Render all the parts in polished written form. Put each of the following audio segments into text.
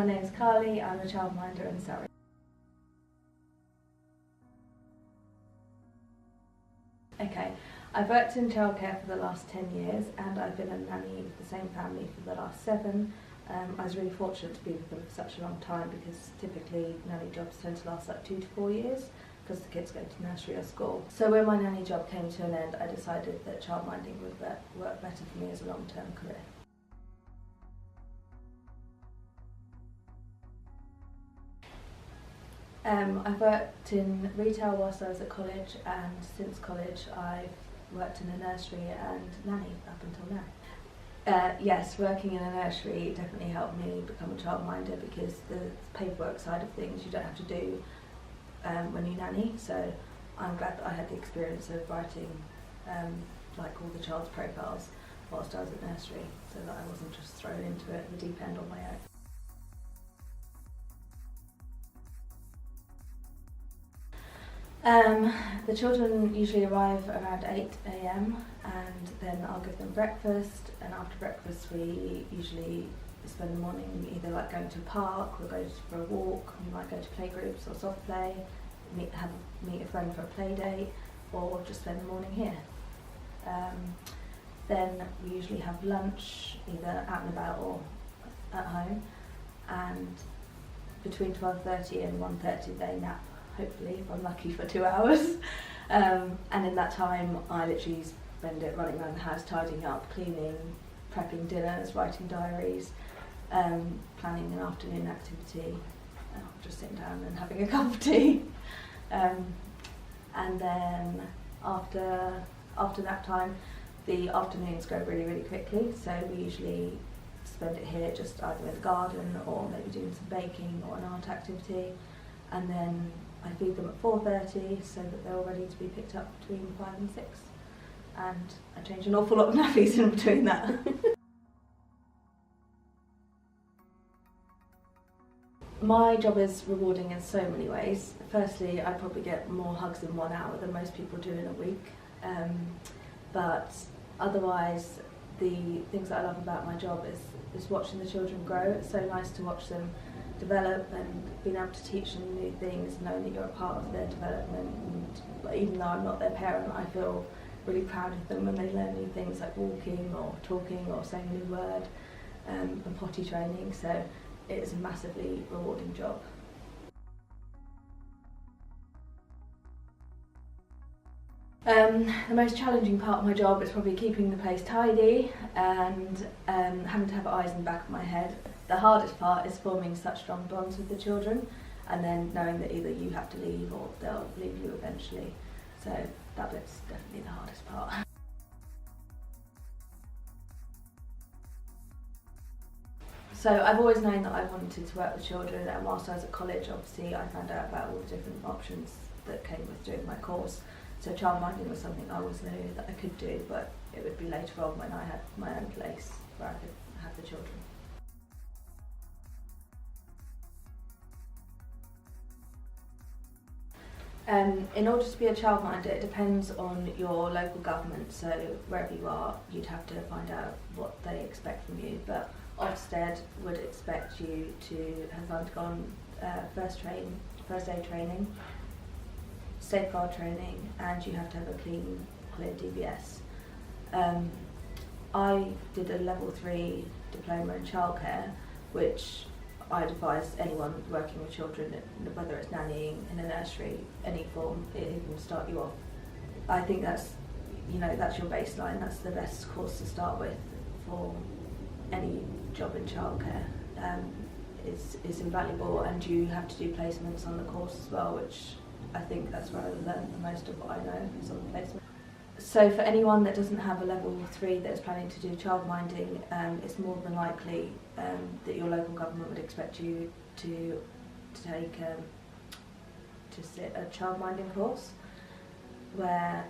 my name's Carly, I'm a childminder in Surrey. Okay, I've worked in childcare for the last 10 years and I've been a nanny with the same family for the last 7. I was really fortunate to be with them for such a long time because typically nanny jobs tend to last like 2 to 4 years because the kids go to nursery or school. So when my nanny job came to an end, I decided that childminding would work better for me as a long-term career. I've worked in retail whilst I was at college, and since college I've worked in a nursery and nanny up until now. Yes, working in a nursery definitely helped me become a childminder because the paperwork side of things you don't have to do when you nanny, so I'm glad that I had the experience of writing like all the child's profiles whilst I was at nursery, so that I wasn't just thrown into it at the deep end on my own. The children usually arrive around 8 AM and then I'll give them breakfast, and after breakfast we usually spend the morning either like going to a park or go for a walk. We might go to playgroups or soft play, meet a friend for a play date, or just spend the morning here. Then we usually have lunch either out and about or at home, and between 12:30 and 1:30 they nap, hopefully if I'm lucky, for 2 hours. And in that time I literally spend it running around the house, tidying up, cleaning, prepping dinners, writing diaries, planning an afternoon activity, just sitting down and having a cup of tea. And then after nap time, the afternoons go really, really quickly, so we usually spend it here just either in the garden or maybe doing some baking or an art activity, and then I feed them at 4:30 so that they're all ready to be picked up between 5 and 6, and I change an awful lot of nappies in between that. My job is rewarding in so many ways. Firstly, I probably get more hugs in 1 hour than most people do in a week, but otherwise the things that I love about my job is watching the children grow. It's so nice to watch them develop and being able to teach them new things, knowing that you're a part of their development, and even though I'm not their parent, I feel really proud of them when they learn new things like walking or talking or saying a new word, and potty training, so it is a massively rewarding job. The most challenging part of my job is probably keeping the place tidy and having to have eyes in the back of my head. The hardest part is forming such strong bonds with the children and then knowing that either you have to leave or they'll leave you eventually. So that bit's definitely the hardest part. So I've always known that I wanted to work with children, and whilst I was at college obviously I found out about all the different options that came with doing my course. So childminding was something I always knew that I could do, but it would be later on when I had my own place where I could have the children. In order to be a childminder, it depends on your local government, so wherever you are you'd have to find out what they expect from you, but Ofsted would expect you to have undergone first aid training, safeguard training, and you have to have a clean, clear DBS. I did a level 3 diploma in childcare, which I'd advise anyone working with children, whether it's nannying in a nursery, any form, it will start you off. I think that's your baseline. That's the best course to start with for any job in childcare. It's invaluable, and you have to do placements on the course as well, which I think that's where I learned the most of what I know, is on the placement. So for anyone that doesn't have a level 3 that is planning to do childminding, it's more than likely that your local government would expect you to take to sit a childminding course, where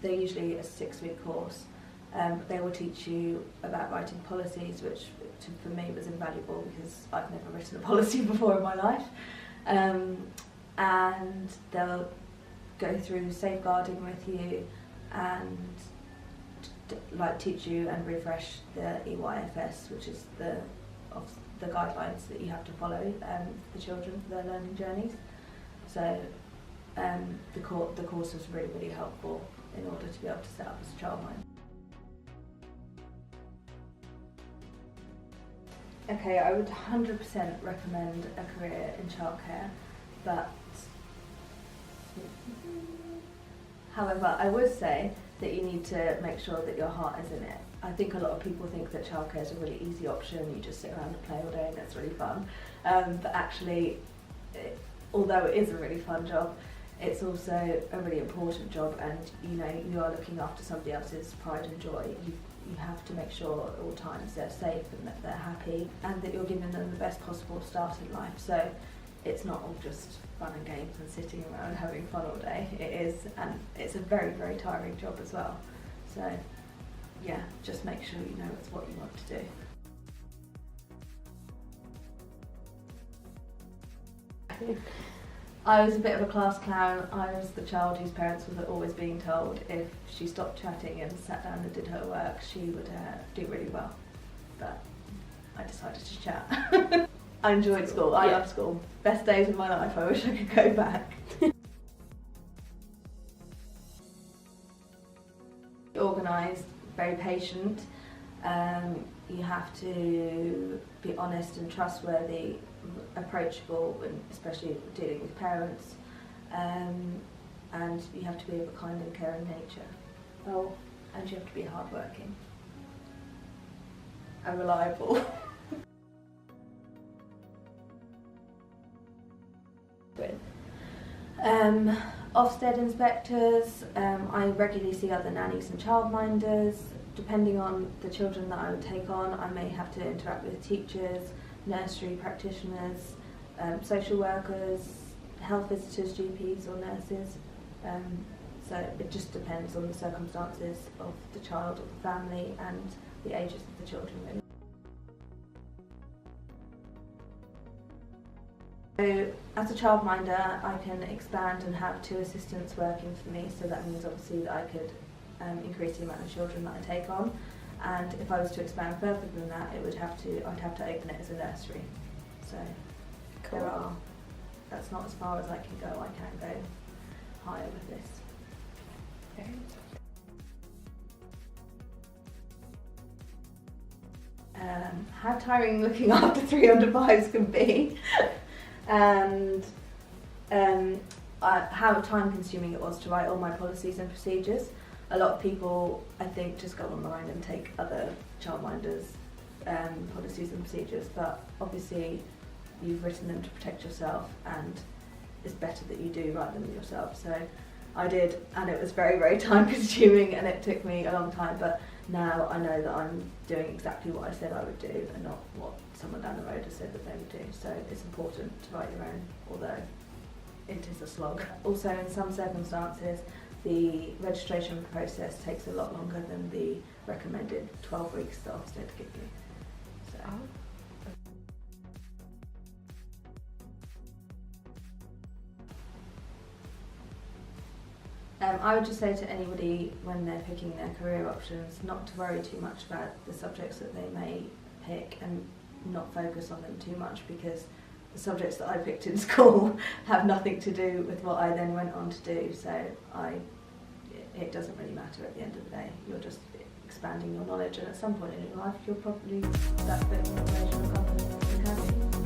they're usually a 6-week course. They will teach you about writing policies, which for me was invaluable because I've never written a policy before in my life. And they'll go through safeguarding with you and teach you and refresh the EYFS, which is the of the guidelines that you have to follow for children for their learning journeys. So the course was really, really helpful in order to be able to set up as a childminder. Okay, I would 100% recommend a career in childcare, but however, I would say that you need to make sure that your heart is in it. I think a lot of people think that childcare is a really easy option, you just sit around and play all day and it's really fun. But actually, although it is a really fun job, it's also a really important job, and you are looking after somebody else's pride and joy. You have to make sure at all times they're safe and that they're happy and that you're giving them the best possible start in life. So it's not all just fun and games and sitting around having fun all day. It is, and it's a very, very tiring job as well. So yeah, just make sure you know it's what you want to do. I was a bit of a class clown. I was the child whose parents were always being told if she stopped chatting and sat down and did her work, she would do really well. But I decided to chat. I enjoyed school. I love school. Best days of my life. I wish I could go back. Organised, very patient. You have to be honest and trustworthy, approachable, and especially dealing with parents, and you have to be of a kind and caring nature. Oh, and you have to be hardworking and reliable. Ofsted inspectors, I regularly see other nannies and childminders. Depending on the children that I would take on, I may have to interact with teachers, nursery practitioners, social workers, health visitors, GPs or nurses. So it just depends on the circumstances of the child or the family and the ages of the children, really. So as a childminder, I can expand and have 2 assistants working for me, so that means obviously that I could increase the amount of children that I take on, and if I was to expand further than that, I'd have to open it as a nursery. So cool. That's not as far as I can go. I can go higher with this. Okay. How tiring looking after 3 under 5s can be, and how time consuming it was to write all my policies and procedures. A lot of people, I think, just go online and take other childminders' policies and procedures, but obviously you've written them to protect yourself, and it's better that you do write them yourself. So I did, and it was very, very time consuming, and it took me a long time, but now I know that I'm doing exactly what I said I would do and not what someone down the road has said that they would do. So it's important to write your own, although it is a slog. Also, in some circumstances, the registration process takes a lot longer than the recommended 12 weeks that Ofsted give you. So. I would just say to anybody when they're picking their career options not to worry too much about the subjects that they may pick and not focus on them too much, because the subjects that I picked in school have nothing to do with what I then went on to do. So it doesn't really matter at the end of the day. You're just expanding your knowledge, and at some point in your life you'll probably that bit of information will come in handy.